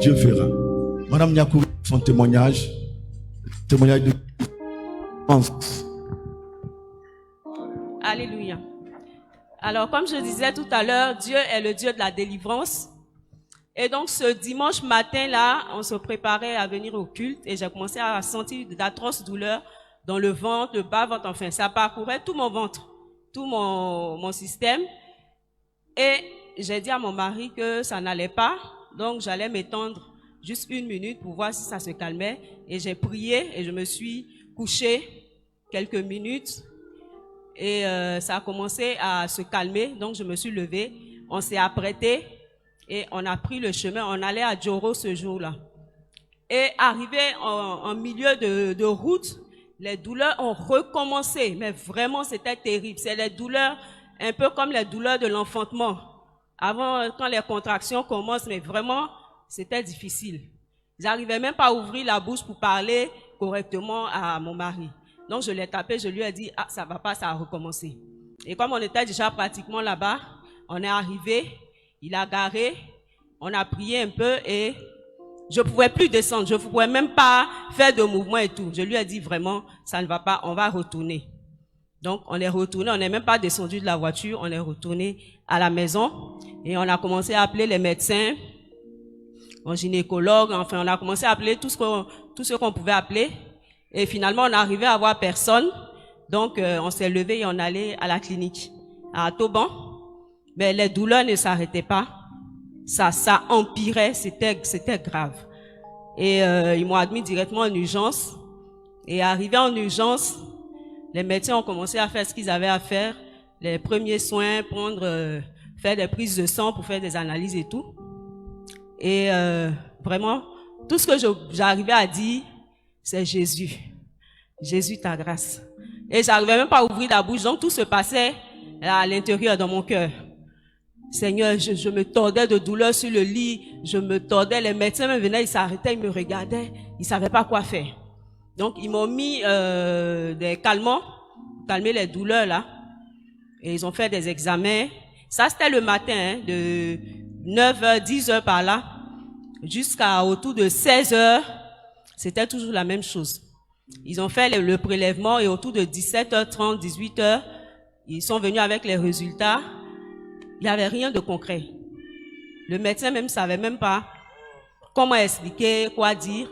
Dieu fera. Madame Nyakou, son témoignage de France. Alléluia. Alors, comme je disais tout à l'heure, Dieu est le Dieu de la délivrance. Et donc, ce dimanche matin-là, on se préparait à venir au culte et j'ai commencé à sentir d'atroces douleurs dans le ventre, le bas-ventre, enfin, ça parcourait tout mon ventre, tout mon système. Et j'ai dit à mon mari que ça n'allait pas, donc j'allais m'étendre juste 1 minute pour voir si ça se calmait. Et j'ai prié et je me suis couchée quelques minutes et ça a commencé à se calmer, donc je me suis levée, on s'est apprêté et on a pris le chemin, on allait à Djoro ce jour-là. Et arrivé en milieu de route, les douleurs ont recommencé, mais vraiment c'était terrible. C'est les douleurs, un peu comme les douleurs de l'enfantement. Avant, quand les contractions commencent, mais vraiment, c'était difficile. J'arrivais même pas à ouvrir la bouche pour parler correctement à mon mari. Donc je l'ai tapé, je lui ai dit, ah ça va pas, ça a recommencé. Et comme on était déjà pratiquement là-bas, on est arrivé, il a garé, on a prié un peu et je pouvais plus descendre, je pouvais même pas faire de mouvement et tout. Je lui ai dit vraiment, ça ne va pas, on va retourner. Donc on est retourné, on n'est même pas descendu de la voiture, on est retourné à la maison et on a commencé à appeler les médecins, un gynécologue, enfin on a commencé à appeler tout ce qu'on pouvait appeler. Et finalement, on est arrivé à voir personne. Donc, on s'est levé et on allait à la clinique, à Toban. Mais les douleurs ne s'arrêtaient pas. Ça empirait, c'était grave. Et ils m'ont admis directement en urgence. Et arrivé en urgence, les médecins ont commencé à faire ce qu'ils avaient à faire. Les premiers soins, faire des prises de sang pour faire des analyses et tout. Et vraiment, tout ce que j'arrivais à dire, c'est Jésus. Jésus, ta grâce. Et j'arrivais même pas à ouvrir la bouche, donc tout se passait à l'intérieur dans mon cœur. Seigneur, je me tordais de douleur sur le lit, je me tordais, les médecins me venaient, ils s'arrêtaient, ils me regardaient, ils savaient pas quoi faire. Donc ils m'ont mis des calmants, calmer les douleurs là, et ils ont fait des examens. Ça c'était le matin, hein, de 9h, 10h par là, jusqu'à autour de 16h. C'était toujours la même chose. Ils ont fait le prélèvement et autour de 17h30, 18h, ils sont venus avec les résultats. Il n'y avait rien de concret. Le médecin même savait même pas comment expliquer, quoi dire.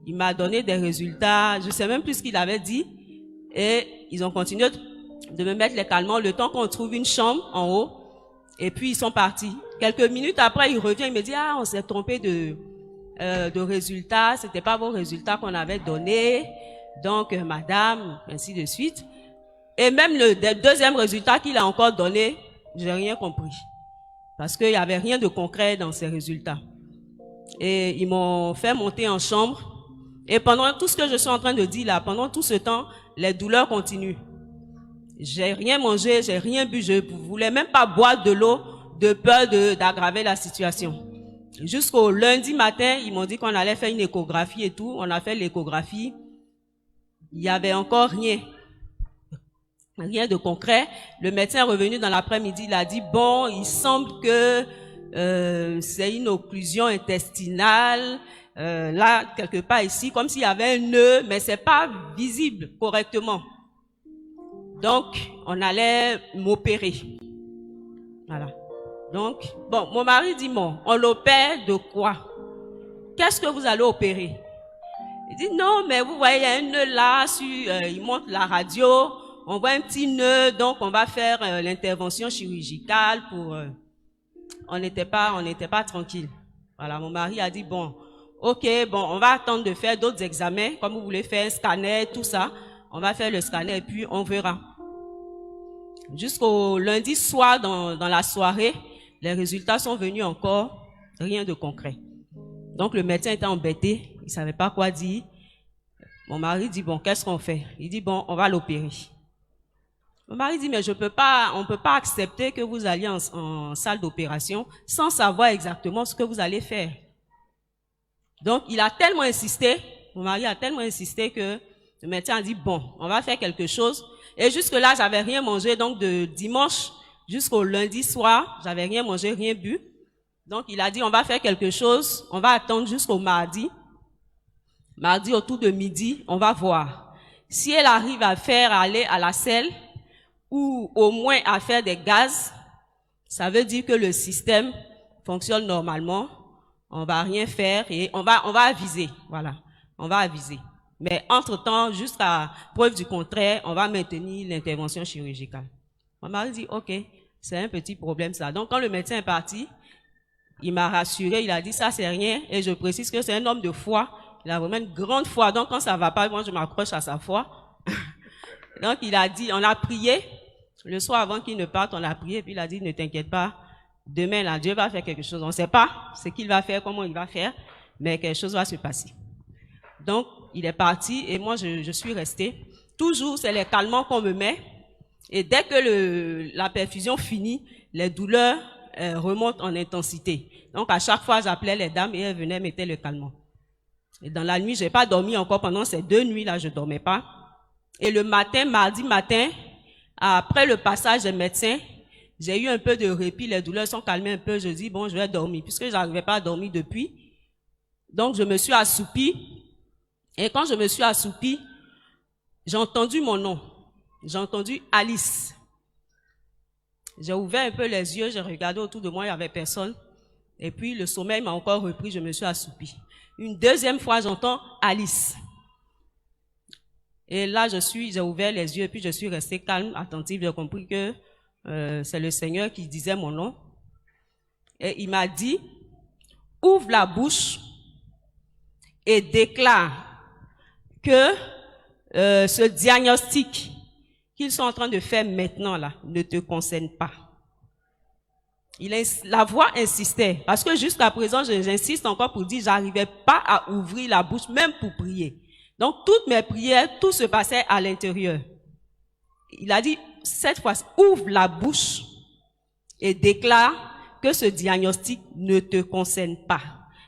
Il m'a donné des résultats, je sais même plus ce qu'il avait dit. Et ils ont continué de me mettre les calmants le temps qu'on trouve une chambre en haut. Et puis ils sont partis. Quelques minutes après, il revient, il me dit, ah, on s'est trompé de résultats, c'était pas vos résultats qu'on avait donnés, donc madame, ainsi de suite. Et même le deuxième résultat qu'il a encore donné, j'ai rien compris, parce qu'il y avait rien de concret dans ces résultats. Et ils m'ont fait monter en chambre, et pendant tout ce que je suis en train de dire là, pendant tout ce temps, les douleurs continuent. J'ai rien mangé, j'ai rien bu, je voulais même pas boire de l'eau, de peur d'aggraver la situation. Jusqu'au lundi matin, ils m'ont dit qu'on allait faire une échographie et tout. On a fait l'échographie. Il y avait encore rien de concret. Le médecin est revenu dans l'après-midi. Il a dit, bon, il semble que c'est une occlusion intestinale. Là, quelque part ici, comme s'il y avait un nœud, mais c'est pas visible correctement. Donc, on allait m'opérer. Voilà. Donc, bon, mon mari dit, bon, on l'opère de quoi? Qu'est-ce que vous allez opérer? Il dit, non, mais vous voyez, il y a un nœud là, il montre la radio, on voit un petit nœud, donc on va faire l'intervention chirurgicale pour... on n'était pas tranquille. Voilà, mon mari a dit, bon, ok, bon, on va attendre de faire d'autres examens, comme vous voulez faire un scanner, tout ça. On va faire le scanner et puis on verra. Jusqu'au lundi soir, dans la soirée, les résultats sont venus encore, rien de concret. Donc le médecin était embêté, il savait pas quoi dire. Mon mari dit, bon, qu'est-ce qu'on fait? Il dit, bon, on va l'opérer. Mon mari dit, mais on peut pas accepter que vous alliez en salle d'opération sans savoir exactement ce que vous allez faire. Donc il a tellement insisté, mon mari a tellement insisté que le médecin a dit, bon, on va faire quelque chose. Et jusque-là, j'avais rien mangé, donc de dimanche jusqu'au lundi soir, j'avais rien mangé, rien bu. Donc, il a dit, on va faire quelque chose, on va attendre jusqu'au mardi. Mardi, autour de midi, on va voir. Si elle arrive à faire aller à la selle, ou au moins à faire des gaz, ça veut dire que le système fonctionne normalement. On va rien faire et on va aviser. Voilà. On va aviser. Mais entre-temps, jusqu'à preuve du contraire, on va maintenir l'intervention chirurgicale. Mon mari dit, OK, c'est un petit problème ça. Donc, quand le médecin est parti, il m'a rassuré, il a dit, ça c'est rien. Et je précise que c'est un homme de foi. Il a vraiment une grande foi. Donc, quand ça va pas, moi je m'accroche à sa foi. Donc, il a dit, on a prié. Le soir avant qu'il ne parte, on a prié. Et puis, il a dit, ne t'inquiète pas. Demain, là, Dieu va faire quelque chose. On ne sait pas ce qu'il va faire, comment il va faire. Mais quelque chose va se passer. Donc, il est parti et moi, je suis restée. Toujours, c'est les calmants qu'on me met. Et dès que la perfusion finit, les douleurs remontent en intensité. Donc, à chaque fois, j'appelais les dames et elles venaient mettre le calmant. Et dans la nuit, j'ai pas dormi encore pendant ces 2 nuits-là, je dormais pas. Et le matin, mardi matin, après le passage des médecins, j'ai eu un peu de répit, les douleurs sont calmées un peu. Je dis, bon, je vais dormir, puisque je n'arrivais pas à dormir depuis. Donc, je me suis assoupie. Et quand je me suis assoupie, j'ai entendu mon nom. J'ai entendu Alice. J'ai ouvert un peu les yeux, j'ai regardé autour de moi, il n'y avait personne. Et puis, le sommeil m'a encore repris, je me suis assoupie. Une deuxième fois, j'entends Alice. Et là, j'ai ouvert les yeux, et puis je suis restée calme, attentive. J'ai compris que c'est le Seigneur qui disait mon nom. Et il m'a dit, ouvre la bouche et déclare que ce diagnostic qu'ils sont en train de faire maintenant là ne te concerne pas. La voix insistait, parce que jusqu'à présent, j'insiste encore pour dire, j'arrivais pas à ouvrir la bouche, même pour prier. Donc, toutes mes prières, tout se passait à l'intérieur. Il a dit, cette fois, ouvre la bouche et déclare que ce diagnostic ne te concerne pas.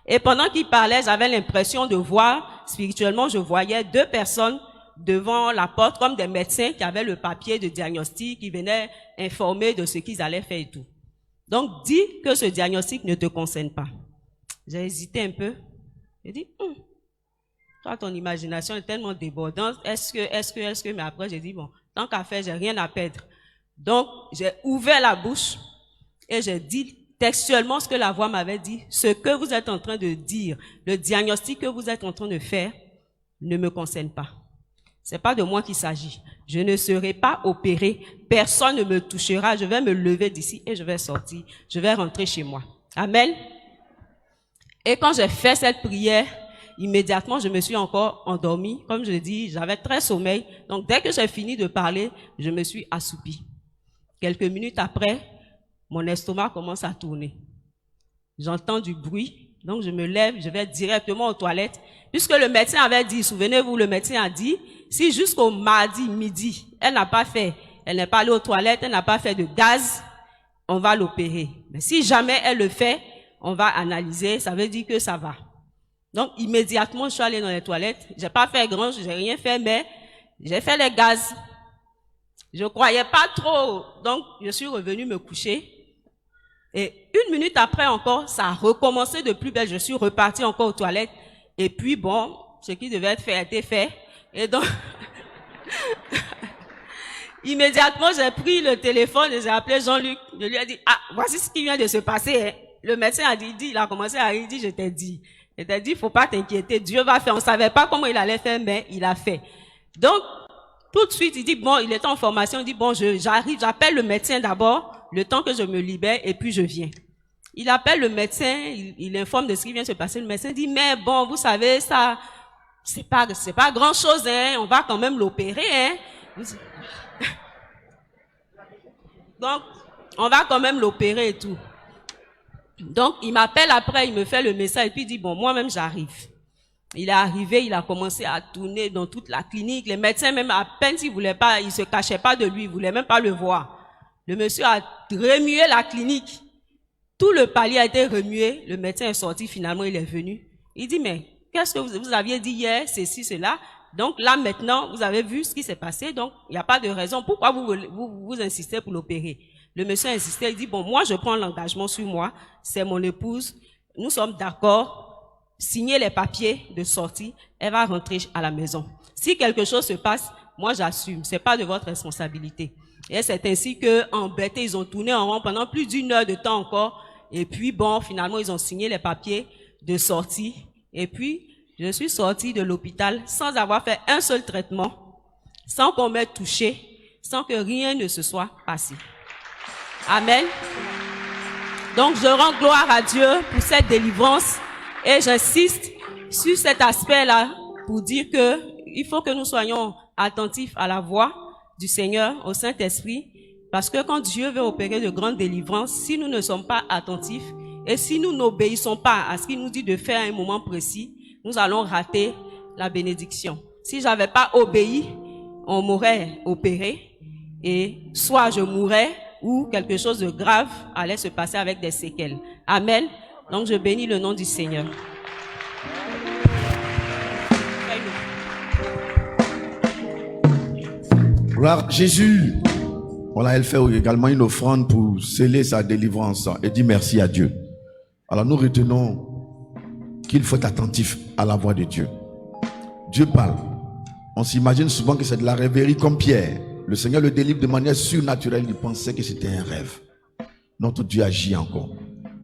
Et pendant qu'il parlait, j'avais l'impression de voir, spirituellement, je voyais 2 personnes devant la porte, comme des médecins qui avaient le papier de diagnostic, qui venaient informer de ce qu'ils allaient faire et tout. Donc, dis que ce diagnostic ne te concerne pas. J'ai hésité un peu. J'ai dit, toi, ton imagination est tellement débordante. Est-ce que, mais après, j'ai dit, bon, tant qu'à faire, j'ai rien à perdre. Donc, j'ai ouvert la bouche et j'ai dit textuellement ce que la voix m'avait dit. Ce que vous êtes en train de dire, le diagnostic que vous êtes en train de faire, ne me concerne pas. C'est pas de moi qu'il s'agit. Je ne serai pas opéré. Personne ne me touchera. Je vais me lever d'ici et je vais sortir. Je vais rentrer chez moi. Amen. Et quand j'ai fait cette prière, immédiatement, je me suis encore endormie. Comme je l'ai dit, j'avais très sommeil. Donc, dès que j'ai fini de parler, je me suis assoupie. Quelques minutes après, mon estomac commence à tourner. J'entends du bruit. Donc, je me lève, je vais directement aux toilettes. Puisque le médecin avait dit, souvenez-vous, le médecin a dit, si jusqu'au mardi midi, elle n'est pas allée aux toilettes, elle n'a pas fait de gaz, on va l'opérer. Mais si jamais elle le fait, on va analyser, ça veut dire que ça va. Donc, immédiatement, je suis allée dans les toilettes. J'ai pas fait grand, j'ai rien fait, mais j'ai fait les gaz. Je croyais pas trop, donc je suis revenue me coucher. Et 1 minute après encore, ça a recommencé de plus belle. Je suis repartie encore aux toilettes. Et puis bon, ce qui devait être fait a été fait. Et donc, immédiatement, j'ai pris le téléphone et j'ai appelé Jean-Luc. Je lui ai dit, voici ce qui vient de se passer. Hein. Le médecin a dit, il a commencé à rire, il dit, je t'ai dit. Il t'a dit, faut pas t'inquiéter, Dieu va faire. On savait pas comment il allait faire, mais il a fait. Donc, tout de suite, il dit, bon, il était en formation, il dit, bon, j'arrive, j'appelle le médecin d'abord, le temps que je me libère, et puis je viens. Il appelle le médecin, il informe de ce qui vient de se passer. Le médecin dit, mais bon, vous savez, ça, c'est pas grand chose, hein, on va quand même l'opérer, hein. Donc, on va quand même l'opérer et tout. Donc, il m'appelle après, il me fait le message, et puis il dit, bon, moi-même, j'arrive. Il est arrivé, il a commencé à tourner dans toute la clinique. Les médecins, même à peine s'ils voulaient pas, ils se cachaient pas de lui, ils voulaient même pas le voir. Le monsieur a remué la clinique. Tout le palier a été remué. Le médecin est sorti, finalement, il est venu. Il dit, mais qu'est-ce que vous aviez dit hier, ceci, cela? Donc là, maintenant, vous avez vu ce qui s'est passé, donc il n'y a pas de raison. Pourquoi vous insistez pour l'opérer? Le monsieur a insisté, il dit, bon, moi, je prends l'engagement sur moi, c'est mon épouse, nous sommes d'accord, signez les papiers de sortie, elle va rentrer à la maison. Si quelque chose se passe, moi, j'assume, c'est pas de votre responsabilité. Et c'est ainsi que, embêtés, ils ont tourné en rond pendant plus d'1 heure de temps encore, et puis bon, finalement, ils ont signé les papiers de sortie, et puis, je suis sortie de l'hôpital sans avoir fait un seul traitement, sans qu'on m'ait touché, sans que rien ne se soit passé. Amen. Donc, je rends gloire à Dieu pour cette délivrance et j'insiste sur cet aspect-là pour dire que il faut que nous soyons attentifs à la voix du Seigneur, au Saint-Esprit, parce que quand Dieu veut opérer de grandes délivrances, si nous ne sommes pas attentifs et si nous n'obéissons pas à ce qu'il nous dit de faire à un moment précis, nous allons rater la bénédiction. Si j'avais pas obéi, on m'aurait opéré et soit je mourrais ou quelque chose de grave allait se passer avec des séquelles. Amen. Donc je bénis le nom du Seigneur. Gloire à Jésus. Voilà, elle fait également une offrande pour sceller sa délivrance et dit merci à Dieu. Alors nous retenons qu'il faut être attentif à la voix de Dieu. Dieu parle. On s'imagine souvent que c'est de la rêverie comme Pierre. Le Seigneur le délivre de manière surnaturelle. Il pensait que c'était un rêve. Notre Dieu agit encore.